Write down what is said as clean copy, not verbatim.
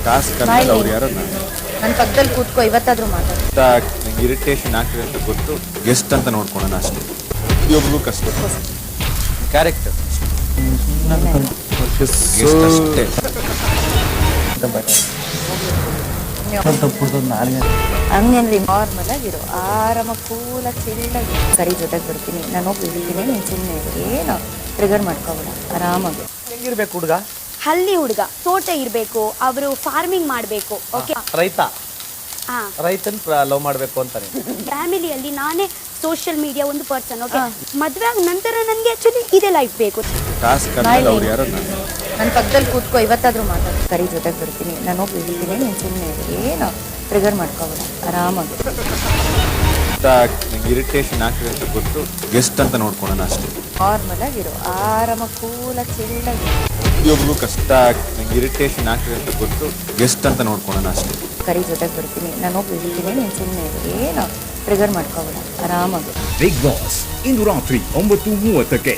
Task ಬಾಯ್ ಅಂದ್ರೆ ಅವ್ರು ನೀನು. ಯಾರೋ ನನ್ನ ಪಕ್ಕದಲ್ಲಿ ಕೂತ್ಕೋ, ಇವತ್ತಾದ್ರೂ ಮಾತಾಡು. ನಂಗೆ ಇರಿಟೇಷನ್ ಆಗ್ತಿದೆ ಅಂತ ಗೊತ್ತು, ಗೆಸ್ಟ್ ಅಂತ ನೋಡ್ಕೊಳೋಣ ಅಷ್ಟೇ. ಪ್ರತಿಯೊಬ್ಬರಿಗೂ ಕಷ್ಟ ಕ್ಯಾರೆಕ್ಟರ್ ಗೆಸ್ಟ್ ಅಷ್ಟೇ. ಹಂಗೇನ್ರಿ, ನಾರ್ಮಲ್ ಆಗಿರು, ಆರಾಮ ಕೂಲಾಗಿ ಚಿಲ್ಲಾಗಿ ಕರಿ ಜೊತೆಗೆ ಬರ್ತೀನಿ, ನಾನು ಹೋಗಿ ಹಿಡಿತೀನಿ, ನೀನು ಸುಮ್ಮನೆ ಏನು ಟ್ರಿಗರ್ ಮಾಡ್ಕೋಬೇಡ, ಆರಾಮಾಗಿ. ಹೆಂಗಿರ್ಬೇಕು ಹುಡುಗ? ಹಳ್ಳಿ ಹುಡುಗ, ತೋಟ ಇರಬೇಕು, ಅವರು ಫಾರ್ಮಿಂಗ್ ಮಾಡಬೇಕು. ಓಕೆ, ರೈತ ಹಾ, ರೈತನ್ ಲವ್ ಮಾಡ್ಬೇಕು ಅಂತಾನೆ. ಫ್ಯಾಮಿಲಿಯಲ್ಲಿ ನಾನೇ ಸೋಷಿಯಲ್ ಮೀಡಿಯಾ ಒಂದು ಪರ್ಸನ್. ಓಕೆ, ಮದುವೆ ಆದ ನಂತರ ನನಗೆ ಆಕ್ಚುಲಿ ಇದೇ ಲೈಫ್ ಬೇಕು. ಟಾಸ್ಕ್ ಬಾಯ್ ಅಂದ್ರೆ ಅವ್ರು ನೀನು. ಯಾರೋ ನನ್ನ ಪಕ್ಕದಲ್ಲಿ ಕೂತ್ಕೋ, ಇವತ್ತಾದ್ರೂ ಮಾತಾಡು. ಕರಿ ಜೊತೆಗೆ ಬರ್ತೀನಿ, ನಾನು ಹೋಗಿ ಹಿಡಿತೀನಿ, ನೀನು ಸುಮ್ಮನೆ ಏನು ಟ್ರಿಗರ್ ಮಾಡ್ಕೋಬೇಡ, ಆರಾಮಾಗಿ. ನಂಗೆ ಇರಿಟೇಷನ್ ಆಗ್ತಿದೆ ಅಂತ ಗೊತ್ತು, ಗೆಸ್ಟ್ ಅಂತ ನೋಡ್ಕೊಳೋಣ ಅಷ್ಟೇ. ನಾರ್ಮಲ್ ಆಗಿರು, ಆರಾಮ ಕೂಲಾಗಿ ಚಿಲ್ಲಾಗಿ ಪ್ರತಿಯೊಬ್ಬರಿಗೂ ಕಷ್ಟ. ನಂಗೆ ಇರಿಟೇಷನ್ ಆಗ್ತಿದೆ ಅಂತ ಗೊತ್ತು, ಗೆಸ್ಟ್ ಅಂತ ನೋಡ್ಕೊಳೋಣ ಅಷ್ಟೇ. ಕರಿ ಜೊತೆಗೆ ಬರ್ತೀನಿ, ನಾನು ಹೋಗಿ ಹಿಡಿತೀನಿ, ನೀನು ಸುಮ್ಮನೆ ಏನು ಟ್ರಿಗರ್ ಮಾಡ್ಕೋಬೇಡ, ಆರಾಮಾಗಿ. ಬಿಗ್ ಬಾಸ್ ಇಂದು ರಾತ್ರಿ 9:30ಕ್ಕೆ.